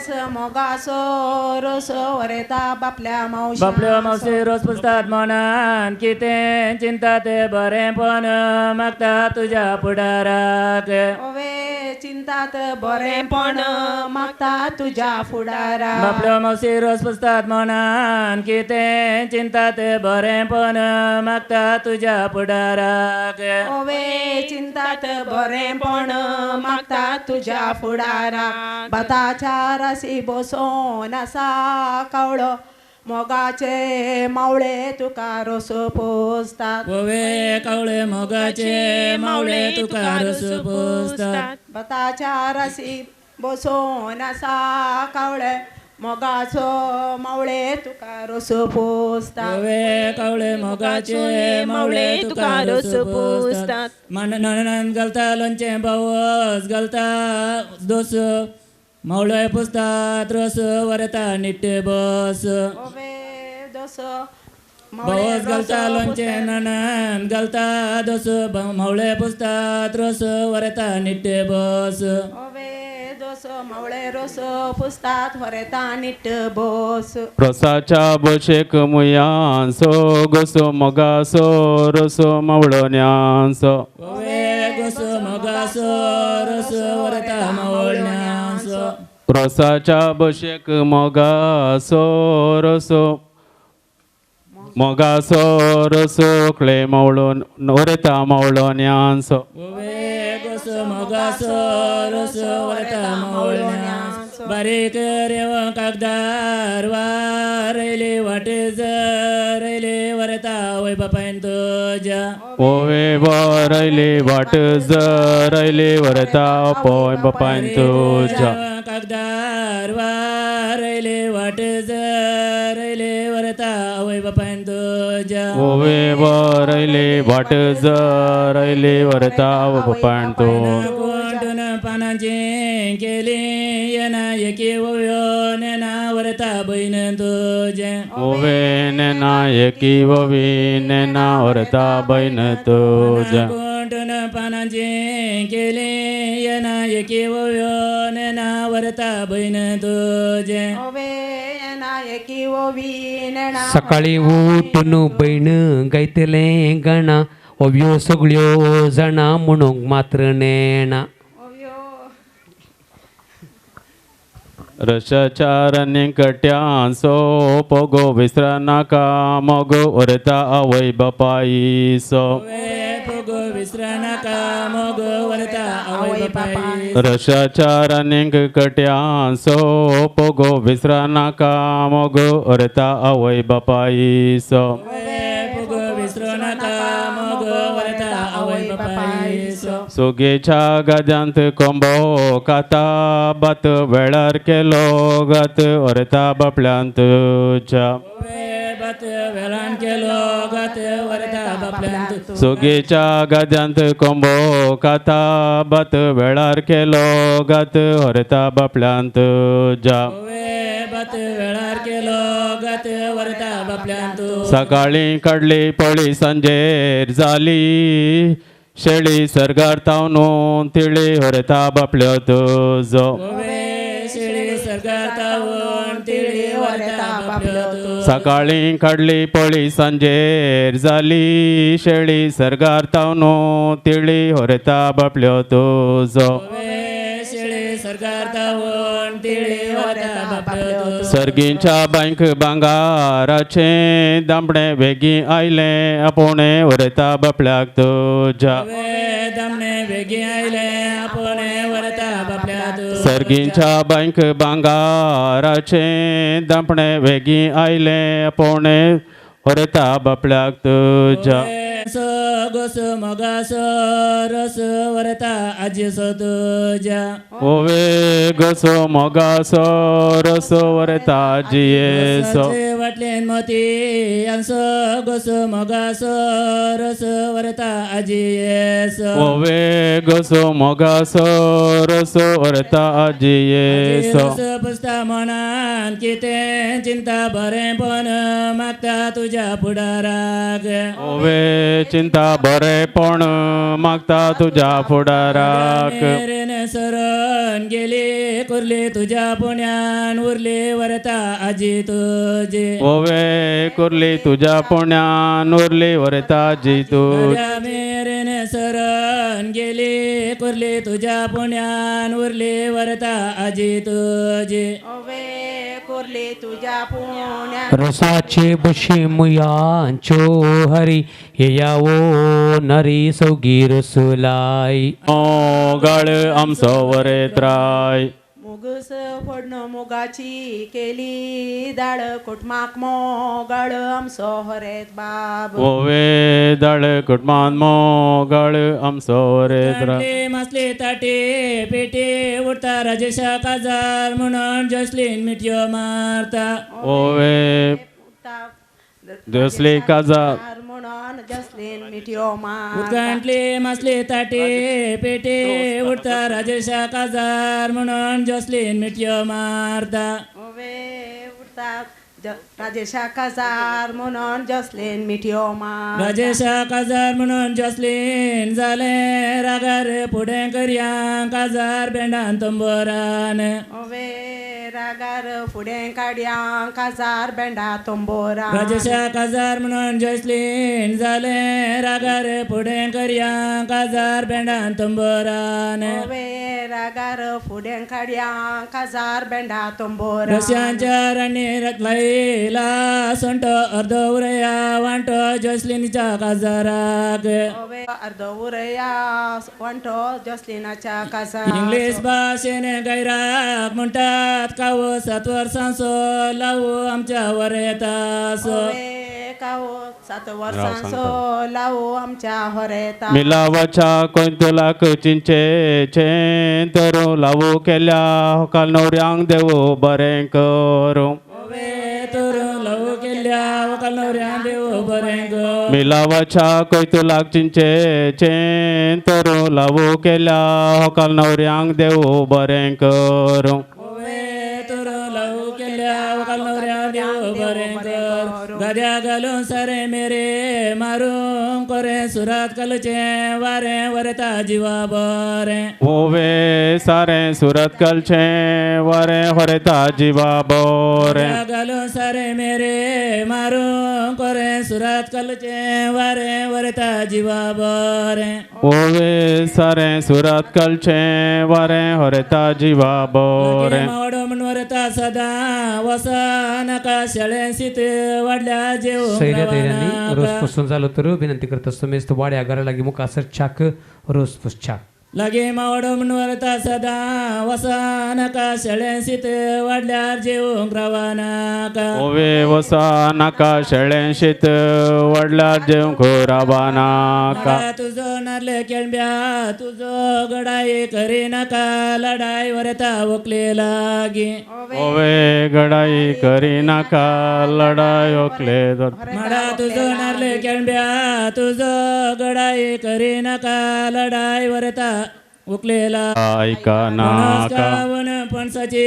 स मोगासो रोस वरेता बापल्या मावशी बापल्या मावशी रोज पुसतात मनान किते चिंता ते बरें पण मागता तुझ्या पुढाराक ओवे चिंतात बरेपण मागता तुझ्या फुडारा बापल्या मावशी रोज पुसतात मनान किते चिंता ते बरें पण मागता तुझ्या पुढाराक ओवे चिंतात बरेपण मागता तुझ्या फुडारा भाताच्या राशी बसोन आसा कावळो मोगाचे मावळे तुका रोस पोसतात ओवे कावळे मोगाचे मावळे तुका रोस पोसतात भाताच्या राशी बसोन आसा कावळे मोगाचो मावळे तुका रोस पोसतात ओवे कावळे मोगाचे मावळे तुका रोस पोसतात ननन घालता लोणचे बावस घालता दोस मावळे पुसतात रोस वरता निट्टे बस ओवे दोस बावस घालता लोणचे ननन घालता दोस मावळे पुसतात रोस वरता निट्टे बस ओवे दोस मावळे रोस पुसतात वरेता निट्ट बस रोसाच्या बशेक मुयांसो गोसो मोगासो रोसो मावळोन्यांसो ओवे गोसो मोगासो रोस वरता मावळण्यांसो रोसाच्या बशेक मोगासो रोसो मोगासो रोसो क्ले मावळोन वरेता मावळोन्यांसो ओवे गोसो मोगासो रोस वरता मावळण्यांसो बारीक रेव कागदार वारयले वाटे रयले वरता वय बापायन तुझ्या ओवे बरयले वाट जरयले वरता पोय बापायन तुझ्या कागदार वारयले वाटे रयले वरता वय बापायन तुझ्या ओवे बरयले वाट जरयले वरता बापायन तुझ्या कोंडून पानांची केली येना एकी ओव्यो नेना वरता बहीण तुझे ओवे नेना एकी ववी नेना वरता बैन तुझ्या कोंडून पानांची केली येना एकी ओव्यो नेना वरता बहीण तुझे ओवे नायकी ओवी नेणा सकाळी उठून बहीण गायतले गाणा ओव्यो सगळ्यो जाणा म्हणूंक मात्र नेणा रशाचारणी कट्यांसो पोगो विसरा नाका मोगो वरता आवय बापाईसो पोगो विसरा नाका मोगो वरता आवय बापाई रशाचारणी कट्यांसो पोगो विसरा नाका मोगो वरता आवय बापाईसो पोगो विसरो नाका मोगो वरता आवय बापाईसो सोगेच्या गाद्यांत कोंबो काता बात वेळार केलो गात वरता बापल्यांत तुझ्या बात वेळान केलो गात वरता बापल्यांत सोगेच्या गाद्यांत कोंबो काता बात वेळार केलो गात वरता बापल्यांत तुझ्या बात वेळार केलो गात वरता बापल्यांत सकाळी काडली पळी सांजेर जाली शेळी सरगार तावनून तिळी वरता बापल्यो तुजो शेळी सरगार तावून तिळी वरता बापल्यो सकाळी काडली पळी सांजेर जाली शेळी सरगार तावनून तिळी वरता बापल्यो तुजो शेळी सरगार तावून तिळी वरता बापल्यो सर्गींच्या बांक भांगाराचे दामणे वेगी आयले आपुणे वरता बापल्याक तुझ्या दामणे वेगी आयले आपुणे वरता बापल्याक सर्गींच्या बांक भांगाराचे दामणे वेगी आयले आपुणे वरता बापल्याक तुझ्या गोस मोगास रस वरता आजीसो तुझ्या ओवे गोसो मोगासो रसो वरता जियेसो वाटलेन मोती अंसो गोस मोगास रस वरता आजीयेसो ओवे गोसो मोगासो रसो वरता जियेसो पुसता मनान किते चिंता बरेपण मागता तुझ्या फुडाराक ओवे चिंता बरेपण मागता तुझ्या फुडाराक सर सरन गेले कुर्ले तुझ्या पुण्यान उरले वरता आजी तुझे ओवे कुर्ली तुझ्या पुण्यान उरली वरताजी तू गड्या मेरेने सरन गेले कुर्ले तुझ्या पुण्यान उरले वरता आजी तुझे ओवे कुर्ली तुझ्या पुण्या रसाचे बशी मुयांचो हरी येयावो नरी सौगी रसलाई ओ गाळ आमचो वरेत्राय मुगस फोडणं मुगाची केली दाळ कुटमाक मोगळ आमचो हरेत बाब ओवे दाळ कुटमान मो गाळ आमचो वरेत्राय ताटले मासले ताटे पेटे उडता राजेशा काजार म्हणून जसलीन मिठ्यो मारता ओवे जसली काजार म्हणून जसलीन मिठ्यो मार उदकांतले मासले ताटे पेटे उडता राजेशा काजार म्हणून जसलीन मिठ्यो मारता ओवे उडतात राजेशा काजार म्हणून जसलीन मिठ्यो मार राजेशा काजार म्हणून जसलीन जाले रागार फुडें करया काजार बेंडान तंबोरान ओवे रागार फुडें काडया काजार बेंडा तंबोरा राजेशा काजार म्हणून जसलीन जाले रागार फुडें करया काजार बेंडान तंबोरान ओवे रागार फुडें काडया काजार बेंडा तंबोरा रस्यांच्या राणीर लायला संट अर्द उरया वांटो जसलीनच्या काजाराक ओवे अर्द उरया वंटो जसलीनाच्या काजार इंग्लीश भाशेन गैराक म्हणटात कावो 7 वर्सांचो लावू आमच्या वर येतास ओवे कावो 7 वर्सांचो लावू आमच्या हरेता मिलावाच्या कोंतुलाक चिंचे तरू लावू केल्या होकाल नवऱ्यांक देवो बरें करूं ओवे तर लावू केल्या वकाल नवऱ्यान देव बरें कर मिलावाच्या कोंतुलाक चिंचे तरू लावू केल्या होकाल नवऱ्यांक देवो बरें करूं ओवे तर लावू केल्या वकाल नवऱ्यान देव बरें कर गद्या घालून सारे मेरे मारूंक कोरे सुरात कलचे वारें वरता जिवा बरें ओवे सारें सुरत कलचें वरें होरेता जिवा बोरें घालून सारे मेरे मारूंक कोरे सुरात कलचे वारें वरता जिवा बरें ओवे सारें सुरत कलचें वरें होरेता जिवा बोरें मावडो म्हण वरता सदां वसा नाका शेळें शीत वाडल्या जेवूंक सैर्य रोज रावनाका. पुसून झालो तर विनंती करत असतो मेस्त वाड्या घरा लागी मुखासर छाक रोज पुसछाक लागे मावडो म्हण वरता सदां वसा नाका शेळें शीत वाडल्यार जेवूंक रावनाका ओवे वसा नाका शेळें शीत वडल्यार जेवंक रावा नाका नाका तुजो नाल्ले केळब्या तुजो गडाय करी नाका लढाय वरता वकले लागी ओवे गडाई करी नाका लढाई ओकले माडा तुजो नाल्ले केळब्या तुजो गडाय करी नाका लढाय वरता उकलेला ऐका नाका वन पणसाचे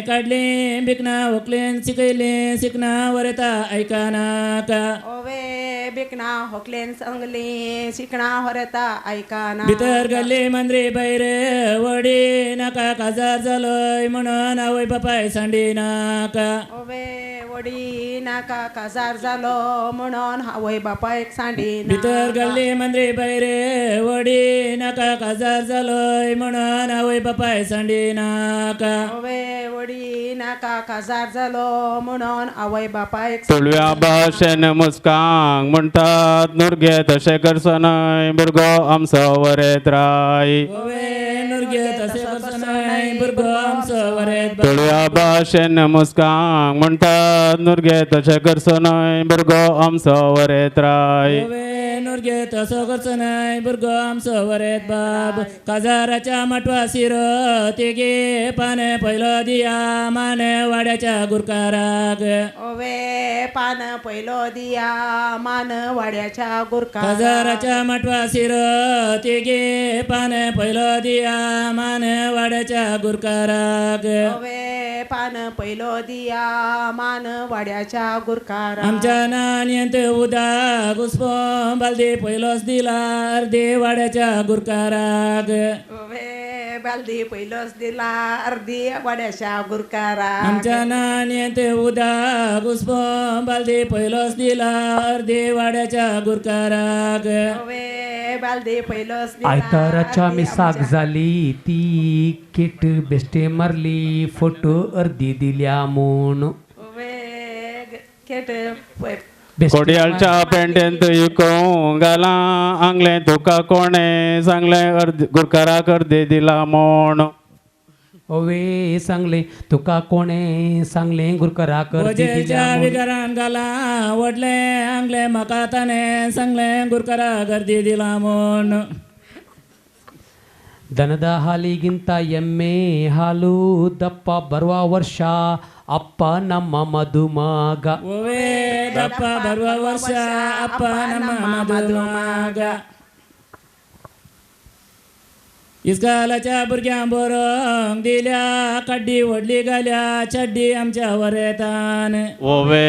काढले बिकना उकलेन शिकयले शिकना वरता ऐका नाका ओवे बिकना होकलेन सांगली शिकणा हरता ऐकाना भितर गेले मांद्रे भायर वडी नाका काजार जालोय म्हणून आवय बापाय सांडी नाका ओवे वडी नाका काजार जालो म्हणून हावय बापायक सांडी भितर गेले मांद्रे भायर वडी नाका काजार जालोय म्हणून आवय बापाय सांडी नाका ओवे वडी नाका काजार जालो म्हणून आवय बापायक तुळव्या भाशेन मुस्कांक म्हणटात नुरगे तशें करचो न्हय भुरगो आमचो वरेत राय ओवे नुरगे तसे करसनाय भुरगो आमचो वरेत तुळव्या भाशेन मुस्कांक म्हणटात नुरगे तशें करचो न्हय भुरगो आमचो वरेत राय ओवे नुरगे तसो करचो नाय भुरगो आमचो वरेत बाब काजाराच्या माटवा शिरो तेगे पाने पयलो दिया माने वाड्याच्या गुरकाराक ओवे पान पयलो दिया मान वाड्याच्या गुरका काजाराच्या माटवा शिरो तेगे पाने पयलो दिया माने वाड्याच्या गुरकाराक ओवे पान पयलो दिया मान वाड्याच्या गुरकार आमच्या नानयंत उदक घुसपो बालदी पयलोच दिला अर्दे वाड्याच्या गुरकाराक ओवे बालदी पहिलंच दिला अर्धी वाड्याच्या गुरकारा आमच्या नाण्यात उदा पुष्प बालदी पहिलंच दिला अर्धी वाड्याच्या गुरकाराक वे बालदी पहिलंच दिला आयताराच्या अर्धी मिसाक आमच्या- झाली ती केट बेस्टे मारली फोटो अर्धी दिल्या म्हणून वे खेट बेस्टे कोडियालच्या पेंटेंत युकों घाला आंगले तुका कोणे सांगले अर्द गुरकाराक अर्दे दिला म्हूण ओवे सांगले तुका कोणे सांगले गुरकरा कर वजेच्या विकारान घाला वडले आंगले म्हाका ताणे सांगले गुरकारा गर्दी दिला म्हूण ದನದ ಹಾಲಿಗಿಂತ ಎಮ್ಮೆ ಹಾಲು ದಪ್ಪ ಬರುವ ವರ್ಷ ಅಪ್ಪ ನಮ್ಮ ಮದುಮಗ ಓವೇ ದಪ್ಪ ಬರುವ ವರ್ಷ ಅಪ್ಪ ನಮ್ಮ ಮದುಮಗ इस्कालाच्या भुरग्यां बरोंक दिल्या कड्डी व्हडली घाल्या चड्डी आमच्या वरेतान ओवे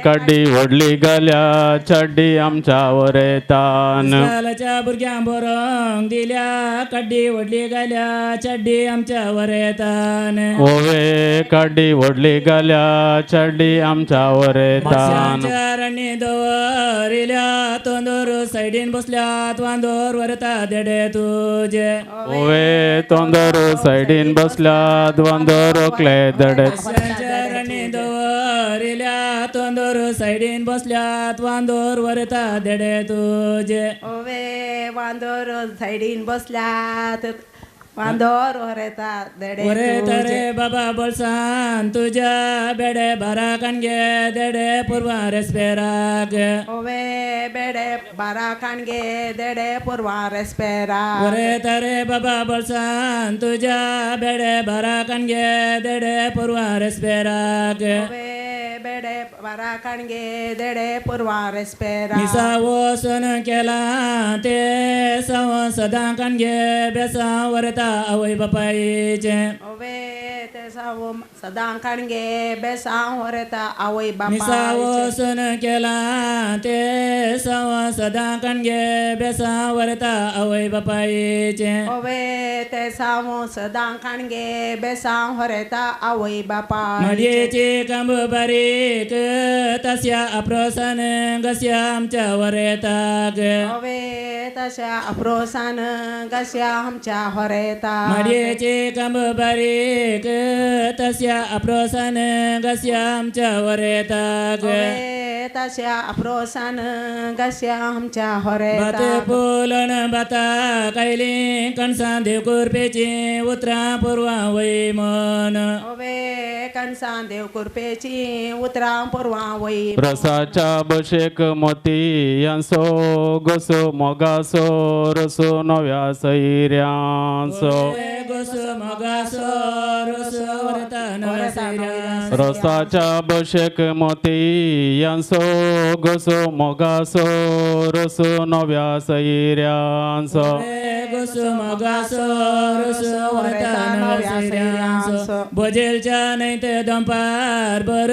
कड्डी व्हडली घाल्या चड्डी आमच्या वरेतान इस्कालाच्या भुरग्यां बरोंक दिल्या कड्डी व्हडली घाल्या चड्डी आमच्या वरेतान ओवे कड्डी व्हडली घाल्या चड्डी आमच्या वरेतान माश्यांच्या राणी दवरिल्या तोंदोर सायडीन बसल्यात वांदोर वरता देडे तुजे ओवे तोंदर सायडीन बसल्यात वांदर ओकले दडे माश्यांच्या राणी दवरिल्या तोंदोर सायडीन बसल्यात वांदोर वरता देडे तुजे ओवे वांदोर सायडीन बसल्यात वांदोर वरेता देडे वरे तुजे. तरे बाबा बोलसान तुझ्या बेडे बारा कानगे देडे पूर्वा रेस्पेराक ओवे बेडे बारा काणगे देडे पूर्वा रेस्पेरा वरे तरे बाबा बोलसान तुझ्या बेडे बारा कानगे देडे पूर्वा रेस्पेराक ओवे बेडे बारा काणगे देडे पूर्वा रेस्पेरा मिसा वसन केला ते सव सदां कानगे बेसा वरता आवय बापायचे ओवे ते सावो सदां काणगे बेसांव वरेता आवय मिसा बापा वसन केला ते सव सदां कानगे बेसा वरता आवय बापायचे ओवे ते सावो सदां काणगे बेसांव वरेता आवय बापा मडयेची कंब बारीक तस्या अप्रोसन गस्या आमच्या वरेताक ओवे तशा अप्रोसान गस्या आमच्या होरेता मडयेची कंब बारीक तस्या अप्रोसन गस्या आमच्या वरेताक ओवे तशा अप्रोसान गस्या आमच्या भात होरेता पोलन भाता कायली कणसां देव कुरपेची उतरां पुरवां वय मन ओवे कणसां देव कुरपेची उतरां पुरवां वय रसाच्या बशेक मोती यांसो गोसो मोगासो रसो नव्या सैऱ्यांसो गोसो मोगासो रसो वरता नव्या सैऱ्यांसो रसाच्या बशेक मोती यांसो गोसो मोगासो रसो नव्या सैऱ्यांसो गोसो मोगासो रसो वरता नव्या सैऱ्यांसो बोजेलच्या नैत दंपार बर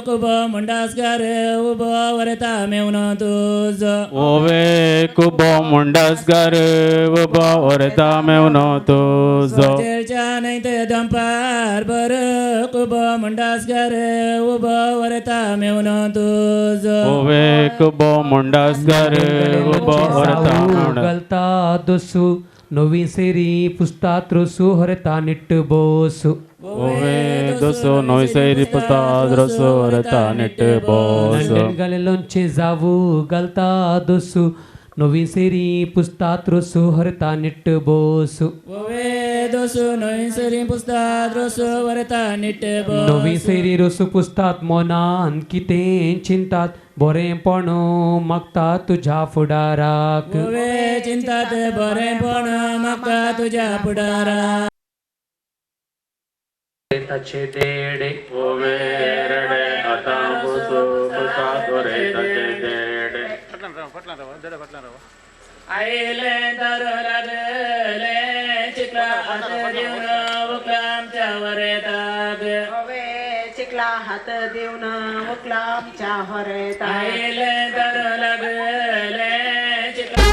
कुबो मुंडासकार उबो वरता मेवन तुज ओवे कुबो मुंडासकार उबो वरता मेवन तुजो बोजेलच्या नैत दंपार बर कुबो मुंडासकार उबो वरता मेवन तुज ओवे कुबो मुंडासकार उबो वरता मेवन गलता दोसु नवी सेरी पुस्तात रोसु हरता निट्ट बोसु ओवे दोसो नोय सैरी पुता रसो वरता निट बोसो लंडन गलेलोंचे जावू गलता दोसु नवी सेरी पुस्तात रोसु हरता निट्ट बोसु ओवे दोसो नोय सरी पुस्तात रोसो वरता निट बोस नवी सेरी रोसु पुस्तात मोनान कितें चिंतात बरेंपण मागता तुझ्या फुडाराक ओवे चिंतात बरेपण म्हाका तुझ्या फुडारा ताचे देडे ओवे रडे आता बोसो पुता दोरे तचे देडे आईले तर लागले चिकला हात देऊन वकला आमच्या वरेताक ओवे चिकला हात देऊन वकला आमच्या होरेता आईले तर लागले चिकला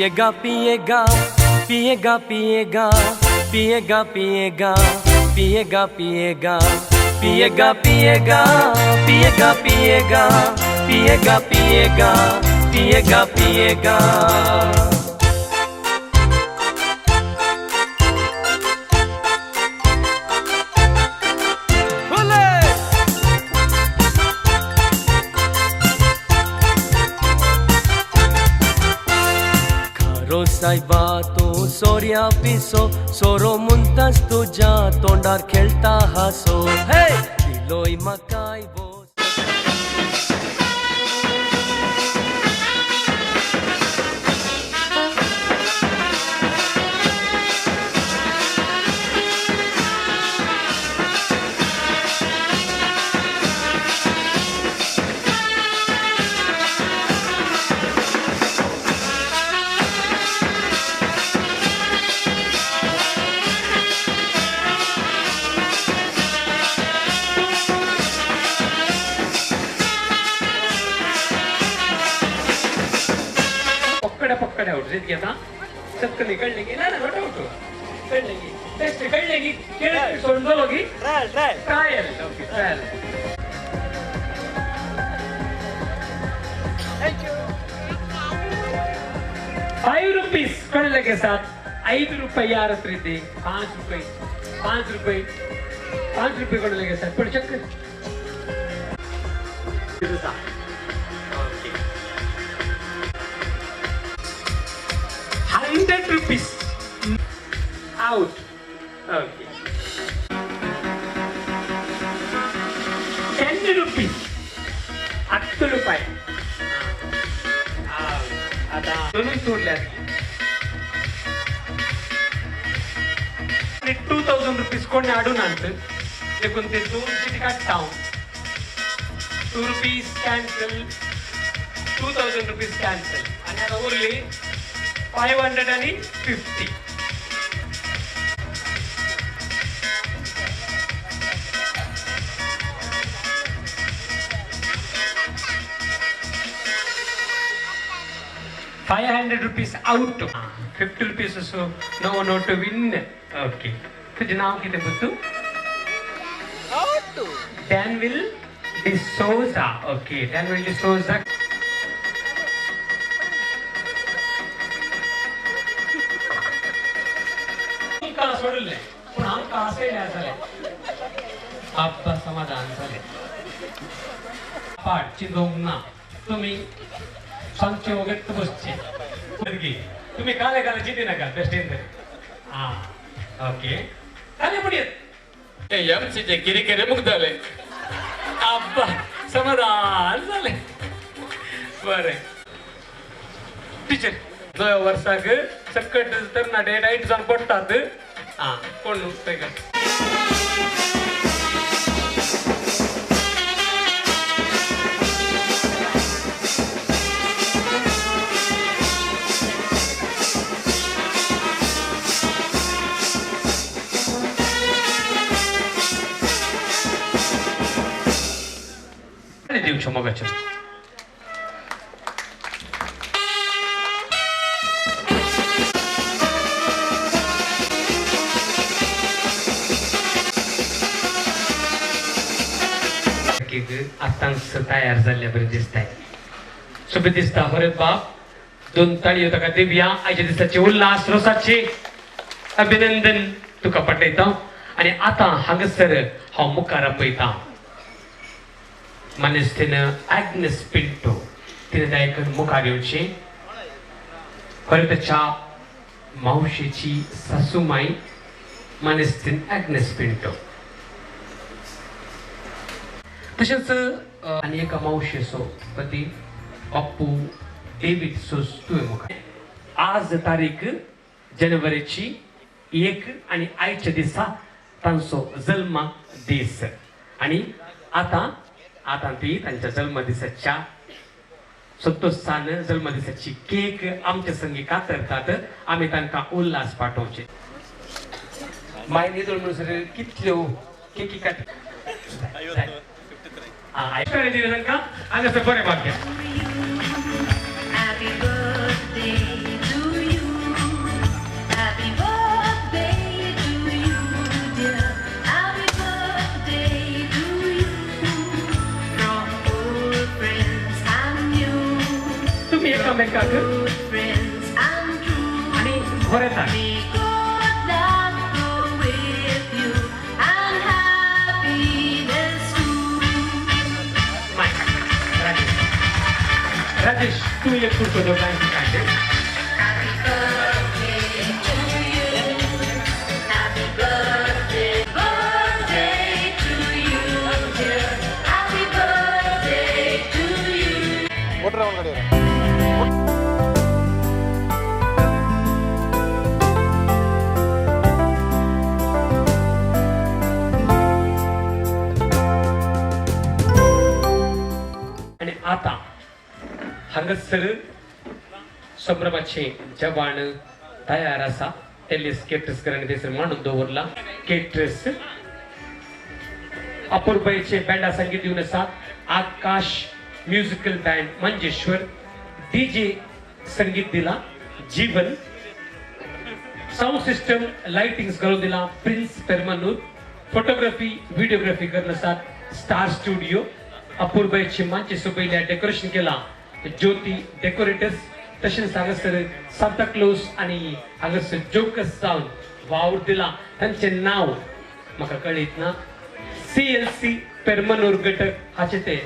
पिएगा पिएगा पिएगा पिएगा पिएगा पिएगा पिएगा पिएगा पिएगा पिएगा पिएगा पिएगा पिएगा पिएगा पिएगा पिएगा साहेबा तू सोर्या पिसो सोरो मुंतास तुझ्या तोंडार खेळता हासो हे दिलोय मकाय बो पकड़े उठ जित गया सबको निकलने की ना उठो निकलने की टेस्ट निकलने की क्या सुन दो लोगी trial okay trial thank you 5 rupees कळले के साथ 5 रुपये यार प्रीति 5 रुपये कळले के साथ पण चक्कर 100 rupees out. Okay. 10 rupees. 8 रुपये. आता दोनों सोडल्या. 2000 rupees कोण आडून आणतं ते कोणते 2 किती काढता 2 rupees cancel 2000 rupees cancel आणि आता उरले 550 500 rupees out 50 rupees so no to win okay तुझे नाव किती बुद्धू Danville D'Souza okay Danville D'Souza सोडले पण आमका असे झाले आपला समाधान झाले पाठ चिंदोंना तुम्ही सांगचे वगैरे बसचे तुम्ही काले काले जिथे नका बेस्ट इन हा ओके काले पण येत एमसीचे किरीकिरे मुक्त झाले अब्बा समाधान झाले बरे टीचर जो वर्षाक सकट तरणाटे डाईट जाऊन पडतात कोण का दिवस मगाच्या आताच तयार झाल्यापर्यंत दिसत आहे शुभ दिसता बरे बाप 2 ताळी होता का दिव्या आजच्या दिवसाचे उल्हास रोसाचे अभिनंदन तुका पटयता आणि आता हांगसर हा मुखार पळयता मनस्थिन ॲग्नेस पिंटो तिने दायकन मुखार येवचे खरतच्या मावशीची सासूमाई मनस्थिन ॲग्नेस पिंटो तसेच आणि एका मावशी सो पती पप्पू डेव्हिड सोस्तुय मुख आज तारीख जानेवारीची 1 आणि आयच्या दिसा तांचो जन्म दीस आणि आता ती त्यांच्या जन्मदिसाच्या संतोषान जन्मदिसाची केक आमच्या संगी कातरतात आम्ही तांका उल्हास पाठवचे मायने दोन कितल्यो केकी काट ऐकले दिले का आणि असं बरे भाग्य Happy birthday to वेलकम बँकाक आणि होरेता राजेश तू एक खुर्प दोघांची काय आणि आता हांगसर संभ्रमाचे जवान तयार असा एलिस केट्रस करणे देसर मांडून दवरला केट्रस अपूर्वचे बँडा संगीत दिवन आसा आकाश म्युझिकल बँड मंजेश्वर डीजे संगीत दिला जीवन साऊंड सिस्टम लाइटिंग्स करून दिला प्रिन्स पेरमानूर फोटोग्राफी व्हिडिओग्राफी करण्यासाठी स्टार स्टुडिओ अपूर्वचे मंच सोबयल्या डेकोरेशन केला ज्योती डेकोरेटर्स तसेच हांगासर सांता क्लॉज आणि हांगासर जोकस जावन वावर दिला तांचे नाव म्हाका कळीत ना CLC पेरमानूर घटक हाचे ते